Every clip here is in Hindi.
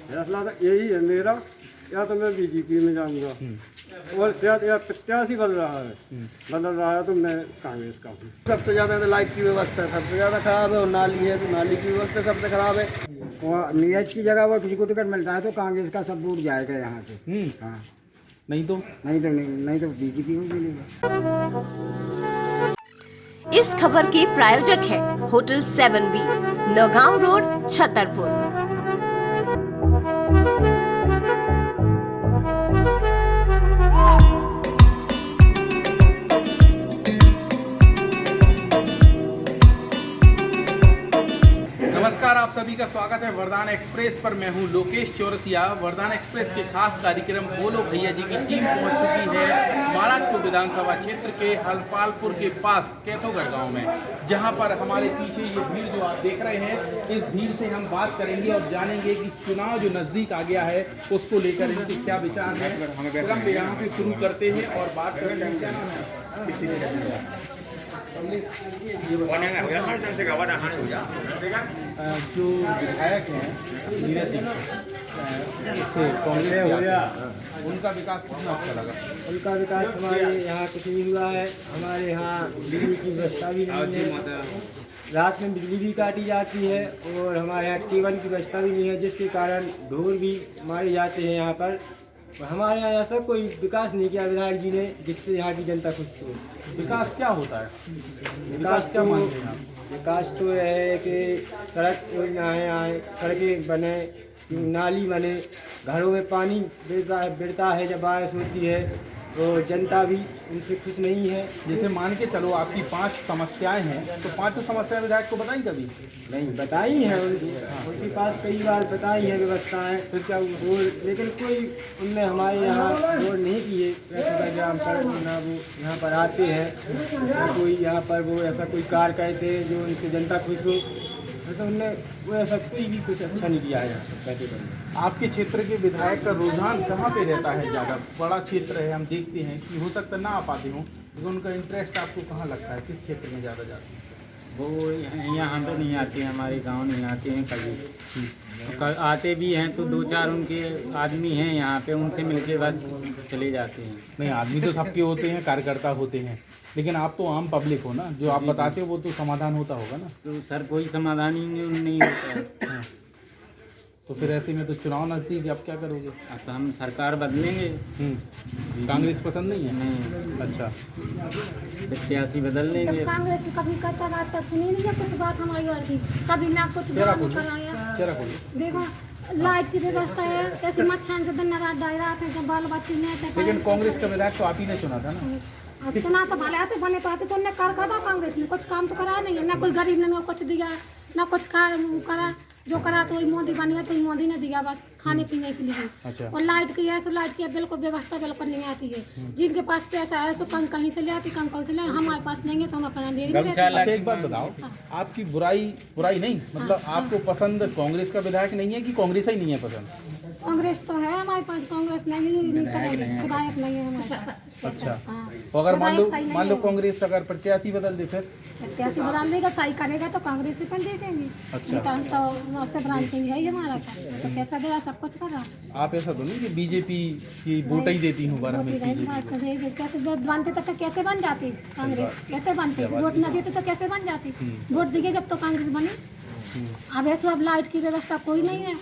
फैसला तो यही है मेरा, या तो मैं बीजेपी में जाऊंगा और शायद या प्रत्याशी बदल रहा है तो मैं कांग्रेस का हूँ। सबसे ज़्यादा तो लाइट की व्यवस्था सबसे ज़्यादा खराब है और नाली है तो नाली की व्यवस्था सबसे खराब है। नीरज की जगह वो किसी को टिकट मिलता है तो कांग्रेस का सब वोट जाएगा यहाँ से। हाँ, नहीं तो बीजेपी को मिलेगा। इस खबर के प्रायोजक है hotel 7B, Naugaon road, Chhatarpur. नमस्कार, आप सभी का स्वागत है वरदान एक्सप्रेस पर। मैं हूं लोकेश चौरसिया। वरदान एक्सप्रेस के खास कार्यक्रम बोलो भैया जी की टीम पहुंच चुकी है महाराजपुर विधानसभा क्षेत्र के हलपालपुर के पास कैथोगढ़ गांव में, जहां पर हमारे पीछे ये भीड़ जो आप देख रहे हैं, इस भीड़ से हम बात करेंगे और जानेंगे कि चुनाव जो नजदीक आ गया है उसको लेकर इनके क्या विचार है। तुरंत यहाँ से शुरू करते हैं और बात करेंगे। क्या नाम है? जो विधायक हैं नीरज जी से कांग्रेस उनका विकास कितना अच्छा लगा? उनका विकास हमारे यहाँ कुछ नहीं हुआ है। हमारे यहाँ बिजली की व्यवस्था भी नहीं है, रात में बिजली भी काटी जाती है और हमारे यहाँ केबल की व्यवस्था भी नहीं है, जिसके कारण ढोर भी मारे जाते हैं यहाँ पर। हमारे यहाँ ऐसा कोई विकास नहीं किया विधायक जी ने जिससे यहाँ की जनता खुश हो। विकास क्या होता है? विकास क्या तो मानते हैं आप? विकास तो यह है कि सड़क योजनाएँ आए, सड़कें बने, नाली बने, घरों में पानी गिरता है जब बारिश होती है तो जनता भी उनसे खुश नहीं है। जैसे मान के चलो आपकी 5 समस्याएं हैं तो 5 समस्याएं विधायक को बताई कभी? नहीं बताई है उनके पास कई बार बताई है व्यवस्थाएं, फिर क्या वो, लेकिन कोई उनने हमारे यहाँ रोड नहीं किए। ग्राम पर ना वो यहाँ पर आते हैं कोई यहाँ पर वो ऐसा कोई कार्य करते हैं जो उनसे जनता खुश हो, वैसे उनने वो ऐसा कोई भी कुछ अच्छा नहीं किया है यहाँ कहते बने। आपके क्षेत्र के विधायक का रुझान कहाँ पे रहता है ज़्यादा? बड़ा क्षेत्र है, हम देखते हैं कि हो सकता ना आ पाते हों, लेकिन उनका इंटरेस्ट आपको कहाँ लगता है, किस क्षेत्र में ज़्यादा जाता है? वो यहाँ तो नहीं आते हैं, हमारे गांव नहीं आते हैं कभी। आते भी हैं तो 2-4 उनके आदमी हैं यहाँ पे, उनसे मिलके बस चले जाते हैं। नहीं, आदमी तो सबके होते हैं, कार्यकर्ता होते हैं, लेकिन आप तो आम पब्लिक हो ना, जो आप बताते हो वो तो समाधान होता होगा ना। तो सर कोई समाधान ही नहीं होता है। हाँ। तो फिर ऐसे में तो चुनाव नजदीक, अब क्या करोगे? अब तो हम सरकार बदलेंगे। कांग्रेस पसंद नहीं है? नहीं। अच्छा, प्रत्याशी बदल लेंगे। कांग्रेस कभी करता रात सुनी नहीं है कुछ बात हमारी और भी, कभी ना कुछ कराया। देखो लाइट की व्यवस्था है, ऐसे मच्छर से दिन रात डाल रहा था जब बाल बच्चे नहीं। लेकिन कांग्रेस का विधायक तो आप ही ने चुना था ना? अब चुना तो भले आते बने तो आते तो उन्हें कर था कांग्रेस ने, कुछ काम तो करा नहीं है, ना कोई गरीब ने कुछ दिया, ना कुछ करा। जो करा तो वही मोदी बन गया, तो मोदी ने दिया बस खाने पीने के लिए। अच्छा। और लाइट की है, सो लाइट की बिल्कुल व्यवस्था बिल्कुल नहीं आती है। जिनके पास पैसा है सो कहीं से ले आती, कहीं से ले। हमारे पास नहीं है तो हम अपना दे रहे। अच्छा, एक बात बताओ, आपकी बुराई नहीं, मतलब आपको पसंद कांग्रेस का विधायक नहीं है कि कांग्रेस ही नहीं है पसंद? कांग्रेस तो है हमारे पास, कांग्रेस नहीं विधायक नहीं है हमारे पास। अच्छा, तो अगर मान लो कांग्रेस अगर प्रत्याशी बदल दे, फिर प्रत्याशी बदल देगा, सही करेगा तो कांग्रेस ही पर दे देंगे। अच्छा, तो उससे ब्रांच सिंह है ही हमारा, तो कैसा दे रहा, सब कुछ कर रहा। आप ऐसा तो नहीं कि बीजेपी की वोट ही देती हूँ बार में? कैसे बनते तो कैसे बन जाती कांग्रेस, कैसे बनती? वोट न देते तो कैसे बन जाती? वोट दिए जब तो कांग्रेस बनी। अब ऐसे अब लाइट की व्यवस्था कोई नहीं है,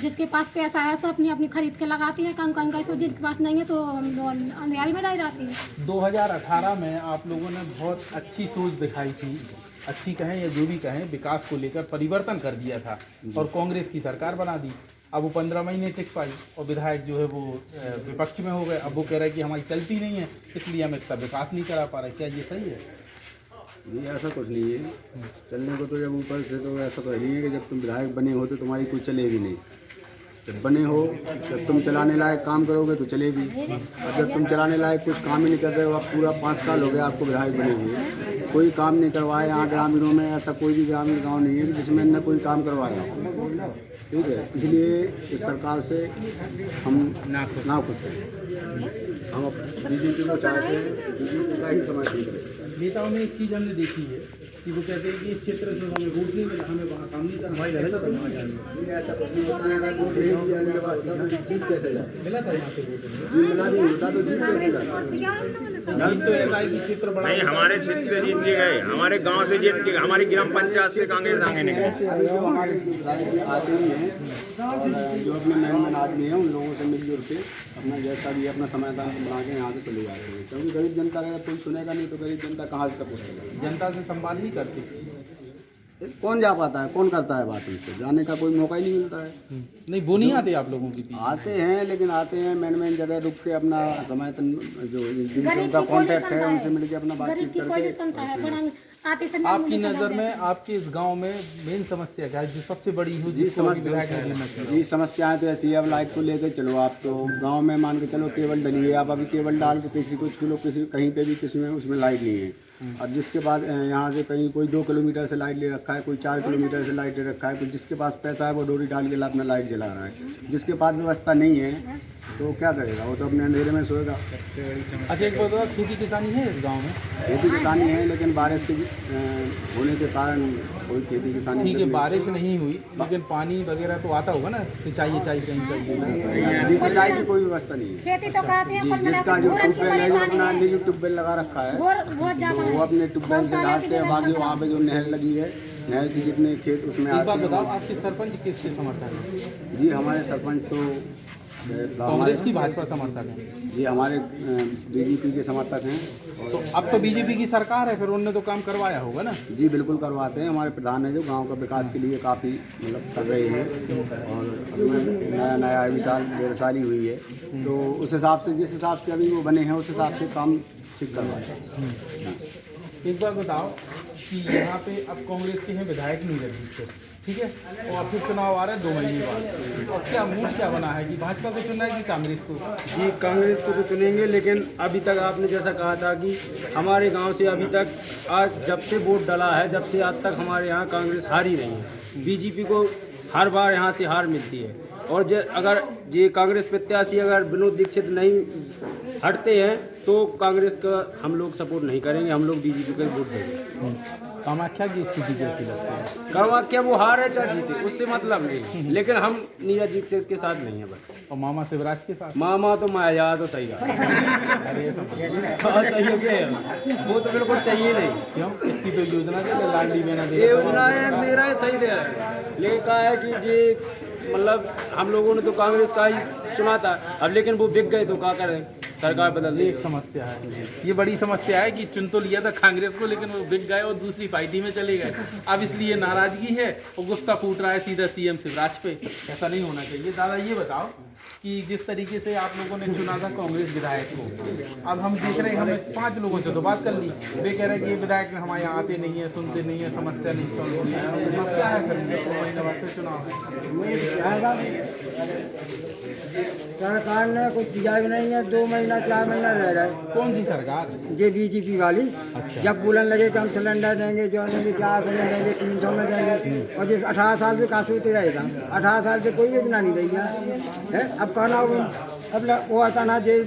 जिसके पास पैसा है सो अपनी खरीद के लगाती है, कहीं कैसे, जिनके पास नहीं है तो अंधेरी में डाली जाती है। 2018 में आप लोगों ने बहुत अच्छी सोच दिखाई थी, अच्छी कहें या जो भी कहें, विकास को लेकर परिवर्तन कर दिया था और कांग्रेस की सरकार बना दी। अब वो 15 महीने टिक पाई और विधायक जो है वो विपक्ष में हो गए। अब वो कह रहे हैं कि हमारी चलती नहीं है, इसलिए हम इसका विकास नहीं करा पा रहे। क्या ये सही है? ये ऐसा कुछ नहीं है, चलने को तो जब ऊपर से तो ऐसा तो नहीं है कि जब तुम विधायक बने हो तो तुम्हारी कोई चलेगी नहीं। जब बने हो, जब तुम चलाने लायक काम करोगे तो चलेगी, और जब तुम चलाने लायक कुछ काम ही नहीं कर रहे हो, अब पूरा 5 साल हो गया आपको विधायक बने हुए, कोई काम नहीं करवाया। यहाँ ग्रामीणों में ऐसा कोई भी ग्रामीण गांव नहीं है जिसमें न कोई काम करवाया, ठीक है। इसलिए इस सरकार से हम ना खुश हैं। हम बीजेपी को चाहते हैं, बीजेपी का ही समाज ठीक है। नेताओं में एक चीज़ हमने देखी है कि वो कहते हैं कि इस क्षेत्र से हमें वोट नहीं मिला, हमें वहाँ काम नहीं करना, ऐसा तो नहीं है। जी ऐसा कुछ नहीं होता है, अगर वोट नहीं दिया जाएगा होता तो जीत कैसे जाए? मिला था यहाँ पे वोट, जी मिला नहीं होता तो जीत कैसे जाए? जीत तो ऐसा है कि क्षेत्र बड़ा नहीं, हमारे क्षेत्र से जीत के गए, हमारे गांव से जीत के, हमारी ग्राम पंचायत से कांग्रेस आगे नहीं गए। अभी तो हमारे विधायक आते ही हैं और जो अपने मेहमान आदमी हैं उन लोगों से मिलजुल के अपना जैसा भी अपना समाधान बना के यहाँ से चले जाते हैं, क्योंकि गरीब जनता का जब कोई सुनेगा नहीं तो गरीब जनता कहाँ से सपोर्ट करेगा? जनता से संवाद नहीं करते। कौन जा पाता है, कौन करता है बात उनसे? जाने का कोई मौका ही नहीं मिलता है। नहीं, वो नहीं आते आप लोगों के बीच? आते हैं, लेकिन आते हैं मेन जगह रुक के अपना समय जो जिनसे उनका कांटेक्ट है उनसे मिलके अपना गरीब बातचीत की कोई करके। नहीं सुनता है, बड़ा आते से आपकी नज़र में आपके इस गांव में मेन समस्या क्या है जो सबसे बड़ी हो? जी जी समस्याएं तो ऐसी है, अब लाइट को लेकर चलो आप तो गांव में मान के चलो केबल डली है, आप अभी केबल डाल के किसी को छू लो, किसी कहीं पे भी किसी में उसमें लाइट नहीं है। अब जिसके पास यहाँ से कहीं कोई 2 किलोमीटर से लाइट ले रखा है, कोई 4 किलोमीटर से लाइट ले रखा है, कोई जिसके पास पैसा है वो डोरी डाल के अपना लाइट जला रहा है। जिसके पास व्यवस्था नहीं है तो क्या करेगा, वो तो अपने अंधेरे में सोएगा। अच्छा, एक बात बताओ, खेती किसानी है इस गांव में? खेती किसानी है, लेकिन बारिश के होने के कारण कोई खेती किसानी ठीक है, बारिश नहीं हुई लेकिन पानी वगैरह तो आता होगा ना, सिंचाई कहीं चाहिए ना? जी सिंचाई की कोई व्यवस्था नहीं है। खेती तो कहते हैं, जी जिसका जो ट्यूबवेल है, जो अपना निजी ट्यूबवेल लगा रखा है, बहुत ज्यादा तो वो अपने ट्यूबवेल से डालते हैं, बाकी वहाँ पे जो नहर लगी है, नहर से जितने खेत उसमें एक बात आते बताओ, हैं। आपके सरपंच किसके समर्थक हैं? जी हमारे सरपंच तो कांग्रेस की, भाजपा समर्थक हैं? जी हमारे बीजेपी के समर्थक हैं। तो अब तो बीजेपी की सरकार है, फिर उन्होंने तो काम करवाया होगा ना? जी बिल्कुल करवाते हैं, हमारे प्रधान है जो गांव का विकास के लिए काफ़ी मतलब कर रहे हैं, और नया अभी साल 1.5 साल ही हुई है, तो उस हिसाब से जिस हिसाब से अभी वो बने हैं उस हिसाब से काम ठीक करवाते हैं। एक बार बताओ कि यहाँ पे अब कांग्रेस के हैं विधायक नीरज दीक्षित, ठीक है, और फिर चुनाव आ रहा है 2 महीने बाद, और क्या मूड क्या बना है कि भाजपा को चुनना है कि कांग्रेस को? जी कांग्रेस को तो चुनेंगे, लेकिन अभी तक आपने जैसा कहा था कि हमारे गांव से अभी तक आज जब से वोट डला है, जब से आज तक हमारे यहाँ कांग्रेस हार ही रही है। बीजेपी को हर बार यहाँ से हार मिलती है, और अगर ये कांग्रेस प्रत्याशी अगर विनोद दीक्षित नहीं हटते हैं तो कांग्रेस का हम लोग सपोर्ट नहीं करेंगे, हम लोग बीजेपी का वोट देंगे। कामाख्या की स्थिति कैसी लगती है? कामाख्या वो हार है चाहे जीते उससे मतलब नहीं, लेकिन हम नीरज दीक्षित के साथ नहीं है बस। और मामा शिवराज के साथ? मामा तो माया तो सही है। अरे हाँ सही हो गया, वो तो बिल्कुल चाहिए नहीं। क्यों? इसकी तो योजना दे, लाडली बहना दे, ये योजनाएं दे रहे हैं, सही दे रहे हैं, लेकिन कहा है कि ये मतलब हम लोगों ने तो कांग्रेस का ही चुना था, अब लेकिन वो बिक गए तो क्या करें, सरकार बदल ये एक समस्या है, ये बड़ी समस्या है कि चुन तो लिया था कांग्रेस को, लेकिन वो बिक गए और दूसरी पार्टी में चले गए। अब इसलिए नाराजगी है और गुस्सा फूट रहा है सीधा सीएम शिवराज पे। ऐसा नहीं होना चाहिए। दादा ये बताओ कि जिस तरीके से आप लोगों ने चुना था कांग्रेस विधायक को, अब हम देख रहे हैं, हमने 5 लोगों से तो बात कर ली, वे कह रहे हैं कि ये विधायक हमारे यहाँ आते नहीं है, सुनते नहीं है, समस्या नहीं सॉल्व होती है, अब क्या है करेंगे? 2 महीने बाद फिर चुनाव है। सरकार ने कुछ दिया भी नहीं है, 2 महीना 4 महीना रह गए। कौन सी सरकार? ये बीजेपी वाली। अच्छा। जब बोलने लगे कि हम सिलेंडर देंगे, जो देंगे 4 सिलेंडर देंगे, 300 में देंगे, और जिस 18 साल से कहाँ सोते रहेगा, 18 साल से कोई योजना नहीं रही है। अब कहना अब वो आता ना जे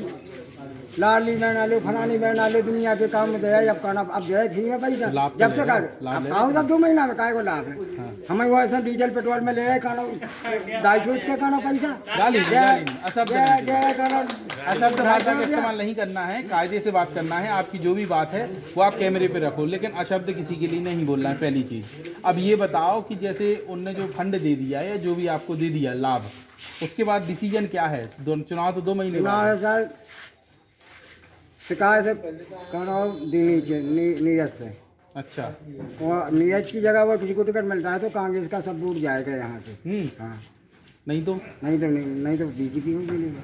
लाडली बहना लो, फलानी बहना लो, दुनिया के काम में गया, अब कहना अब जो है फ्री में पैसा जब से कर आओ सब 2 महीना में काय को लाभ है। हमें वो ऐसा डीजल पेट्रोल में ले रहे कहना 250 के कहना पैसा अशब्द भाषा का इस्तेमाल नहीं करना है, कायदे से बात करना है। आपकी जो भी बात है वो आप कैमरे पे रखो, लेकिन अशब्द किसी के लिए नहीं बोलना है, पहली चीज़। अब ये बताओ कि जैसे उनने जो फंड दे दिया या जो भी आपको दे दिया लाभ, उसके बाद डिसीजन क्या है? चुनाव तो 2 महीने बाद सर, शिकायत कहना नीरज से। अच्छा, नीरज की जगह वो किसी को टिकट मिलता है तो कांग्रेस का सब वोट जाएगा यहाँ से। हाँ, नहीं तो बीजेपी में मिलेगा।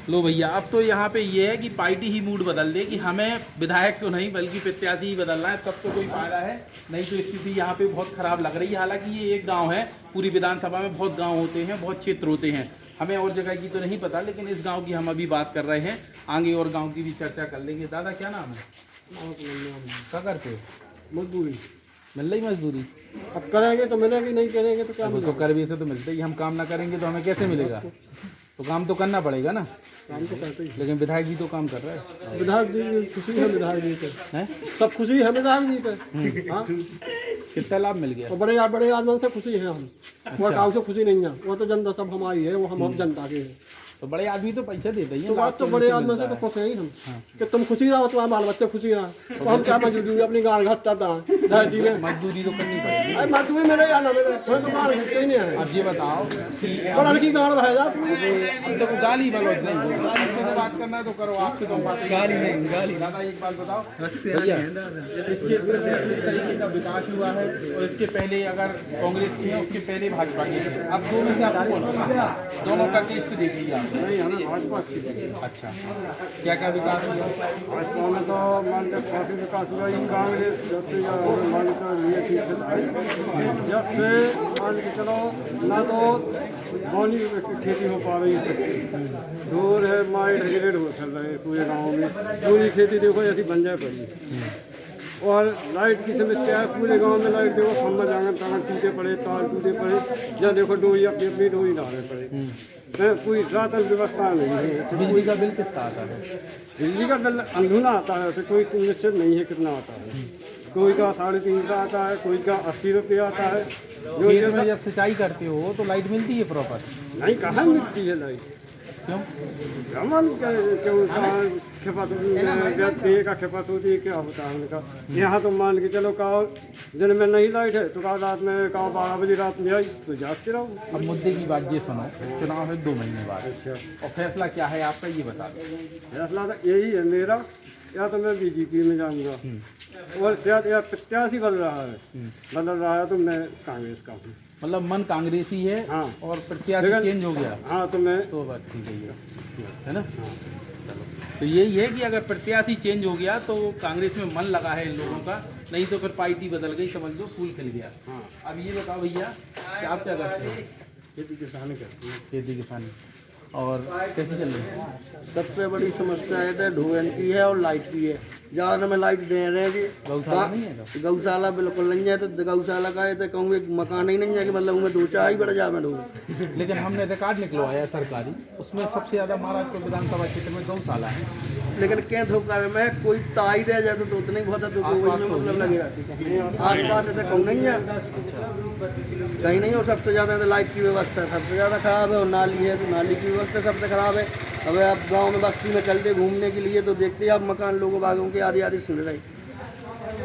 लो भैया, अब तो यहाँ पे ये है कि पार्टी ही मूड बदल दे कि हमें विधायक को नहीं बल्कि प्रत्याशी ही बदलना है, तब तो कोई फायदा है, नहीं तो स्थिति यहाँ पे बहुत खराब लग रही है। हालांकि ये एक गांव है, पूरी विधानसभा में बहुत गांव होते हैं, बहुत क्षेत्र होते हैं, हमें और जगह की तो नहीं पता, लेकिन इस गांव की हम अभी बात कर रहे हैं, आगे और गांव की भी चर्चा कर लेंगे। दादा क्या नाम है? क्या करते हो? मजदूरी। मिल रही मजदूरी? अब करेंगे तो मिलेगी, नहीं करेंगे तो क्या? तो कर भी से तो मिलते ही, हम काम ना करेंगे तो हमें कैसे मिलेगा? तो काम तो करना पड़ेगा ना। काम तो करते ही। लेकिन विधायक जी तो काम कर रहे हैं। विधायक जी खुशी है, विधायक जी के हैं? सब खुशी है विधायक जी के। हाँ, कितना लाभ मिल गया? और बड़े आदमी से खुशी है हम। वो काम से खुशी नहीं है, वो तो जनता सब हमारी है, वो हम जनता के हैं। तो बड़े आदमी तो पैसा देते ही हैं। तो बात तो बड़े आदमी से तो खुश हैं ही हम कि तुम खुशी रहो, तुम्हारे बाल बच्चे खुशी रहा। तो हम क्या मजदूरी अपनी गाँव घाट करता है जी में मजदूरी तो करनी पड़ेगी। अरे मजदूरी मेरे या ना मेरे तो गाँव घटते ही नहीं है। अब ये बताओ कि बड़ा लड़की गाँव है जा अब तक गाली बलोच नहीं हो, आपसे तो बात करना है तो करो, आपसे तो हम बात गाली नहीं गाली। दादा एक बात बताओ भैया, इस क्षेत्र में किस तरीके का विकास हुआ है और इसके पहले अगर कांग्रेस की है, उसके पहले भाजपा की है, अब दो में से आपको कौन पसंद है? दोनों का टेस्ट देख लिया आपने। नहीं हमें भाजपा अच्छी लगी। अच्छा, क्या क्या विकास हुआ? भाजपा में तो मान के काफी विकास हुआ ही। कांग्रेस जब से मान के ये ठीक से जब से मान के चलो ना तो पानी खेती हो पा रही है, दूर है माइट रेट हो चल रहे पूरे गाँव में। पूरी खेती देखो ऐसी बन जाए पड़ी। और लाइट की समस्या है पूरे गांव में। लाइट देखो खम्बा जांगन तांगन टूटे पड़े, तार टूटे पड़े, या देखो डोई अपनी अपनी डोई डालने पड़े। कोई रात व्यवस्था नहीं है। बिजली का बिल कितना आता है? बिजली का बिल अंधुना आता है, ऐसे कोई निश्चित नहीं है कितना आता है। कोई का 350 आता है, कोई का 80 रुपये आता है। जो खेत में जब सिंचाई करते हो तो लाइट मिलती है प्रॉपर? नहीं, कहाँ मिलती है लाइट। क्यों? रमन क्यों खपत का खपत होती है, क्या होता है उनका। यहाँ तो मान के चलो कहो दिन में नहीं लाइट है तो कहा रात में कहो 12 बजे रात में आई तो जागते रहो। अब मुद्दे की बात ये सुनो, चुनाव है 2 महीने बाद। अच्छा, और फैसला क्या है आपका ये बता दो। फैसला तो यही है मेरा, या तो मैं बीजेपी में जाऊंगा और शायद या प्रत्याशी बदल रहा है तो मैं कांग्रेस का हूँ। मतलब मन कांग्रेसी है। हाँ। और प्रत्याशी चेंज हो गया हाँ तो मैं तो बात ठीक है ना। चलो, तो यही है कि अगर प्रत्याशी चेंज हो गया तो कांग्रेस में मन लगा है इन लोगों का, नहीं तो फिर पार्टी बदल गई, समझ लो फूल खिल गया। हाँ। अब ये बताओ भैया कि आप क्या करते हो? खेती किसानी करती हूँ। खेती किसानी। और कैसी चल रही है? सबसे बड़ी समस्या है तो ढोन की है और लाइट की है। ज़्यादा में लाइट दे रहे हैं जी। गौशाला नहीं है तो? गौशाला बिल्कुल नहीं है, तो गौशाला का है तो कहूँ एक मकान ही नहीं है कि मतलब उनमें 2 ही बढ़ जाए ढोल। लेकिन हमने रिकॉर्ड निकलवाया सरकारी, उसमें सबसे ज़्यादा महाराष्ट्र विधानसभा क्षेत्र में गौशाला है। लेकिन क्या धोकर में कोई ताई दे जाए तो उतना ही बहुत है, तो कोई में मतलब लगी रहती है। आस पास है तो कहूँ नहीं है, कहीं नहीं हो। सबसे ज़्यादा तो लाइट की व्यवस्था सबसे ज़्यादा खराब है, और नाली है तो नाली की व्यवस्था सबसे खराब है। अब आप गांव में बस्ती में चलते घूमने के लिए तो देखते हैं आप मकान लोगों बागों के आधी आधी सुन रहे।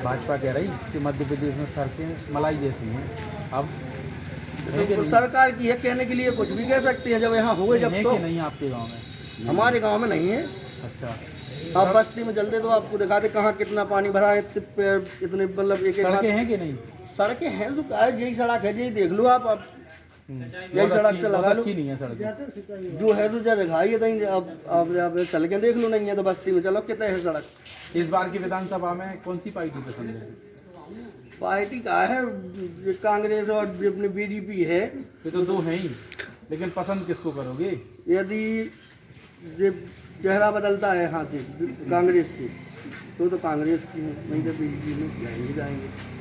भाजपा कह रही कि मध्य प्रदेश में सड़कें मलाई जैसी हैं। अब है कि तो नहीं? सरकार की है, कहने के लिए कुछ भी कह सकती है। जब यहाँ हुए जब है तो कि नहीं आपके गांव में? हमारे गांव में नहीं है। अच्छा, आप बस्ती में चलते तो आपको दिखाते कहाँ कितना पानी भरा है, इतने मतलब एक सड़कें हैं कि नहीं? सड़कें हैं जो का है, यही सड़क है, यही देख लो आप यही सड़क से लगा लो। अच्छी नहीं है सड़कें। जो है तो जब दिखाई है तो आप चल के देख लो, नहीं है तो बस्ती में चलो कितने है सड़क। इस बार की विधानसभा में कौन सी पार्टी पसंद है? पार्टी का है कांग्रेस और अपनी बीजेपी है। ये तो 2 हैं ही, लेकिन पसंद किसको करोगे? यदि ये चेहरा बदलता है यहाँ से कांग्रेस से तो कांग्रेस की है, नहीं तो बीजेपी में जाएंगे।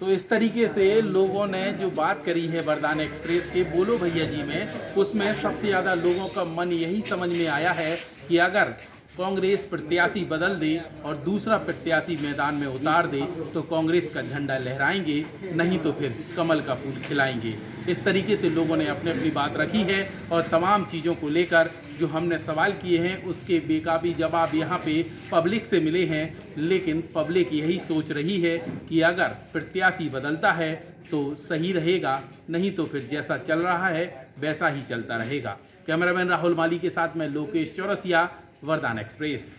तो इस तरीके से लोगों ने जो बात करी है वरदान एक्सप्रेस के बोलो भैया जी में, उसमें सबसे ज़्यादा लोगों का मन यही समझ में आया है कि अगर कांग्रेस प्रत्याशी बदल दे और दूसरा प्रत्याशी मैदान में उतार दे तो कांग्रेस का झंडा लहराएंगे, नहीं तो फिर कमल का फूल खिलाएंगे। इस तरीके से लोगों ने अपनी अपनी बात रखी है और तमाम चीज़ों को लेकर जो हमने सवाल किए हैं उसके बेकाबी जवाब यहाँ पे पब्लिक से मिले हैं। लेकिन पब्लिक यही सोच रही है कि अगर प्रत्याशी बदलता है तो सही रहेगा, नहीं तो फिर जैसा चल रहा है वैसा ही चलता रहेगा। कैमरामैन राहुल माली के साथ मैं लोकेश चौरसिया, वरदान एक्सप्रेस।